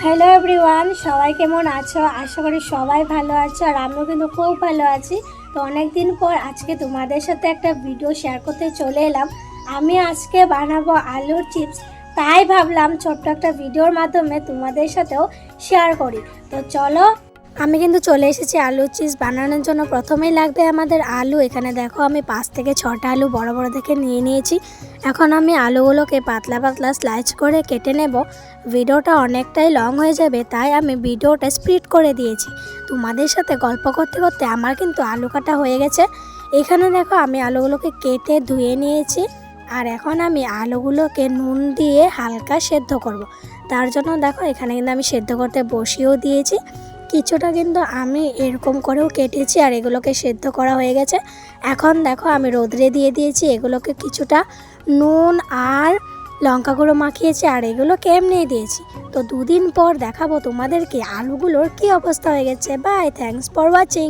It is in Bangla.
হ্যালো এভরিওয়ান, সবাই কেমন আছো? আশা করি সবাই ভালো আছো আর আমিও কিন্তু খুব ভালো আছি। তো অনেক দিন পর আজকে তোমাদের সাথে একটা ভিডিও শেয়ার করতে চলে এলাম। আমি আজকে বানাবো আলুর চিপস, তাই ভাবলাম ছোট্ট একটা ভিডিওর মাধ্যমে তোমাদের সাথেও শেয়ার করি। তো চলো, আমি কিন্তু চলে এসেছি আলুর চিপস বানানোর জন্য। প্রথমেই লাগবে আমাদের আলু। এখানে দেখো আমি 5 থেকে 6টা আলু বড় বড় দেখে নিয়ে নিয়েছি। এখন আমি আলুগুলোকে পাতলা পাতলা স্লাইস করে কেটে নেব। ভিডিওটা অনেকটাই লং হয়ে যাবে, তাই আমি ভিডিওটা স্প্লিট করে দিয়েছি। তোমাদের সাথে গল্প করতে করতে আমার কিন্তু আলু কাটা হয়ে গেছে। এখানে দেখো আমি আলুগুলোকে কেটে ধুয়ে নিয়েছি। আর এখন আমি আলুগুলোকে নুন দিয়ে হালকা সেদ্ধ করব। তার জন্য দেখো এখানে কিন্তু আমি সেদ্ধ করতে বসিয়েও দিয়েছি। কিছুটা কিন্তু আমি এরকম করেও কেটেছি আর এগুলোকে সেদ্ধ করা হয়ে গেছে। এখন দেখো আমি রোদ্রে দিয়ে দিয়েছি। এগুলোকে কিছুটা নুন আর লঙ্কা গুঁড়ো মাখিয়েছি আর এগুলোকে এমনি দিয়েছি। তো 2 দিন পর দেখাবো তোমাদেরকে আলুগুলোর কী অবস্থা হয়ে গেছে। Bye, thanks for watching.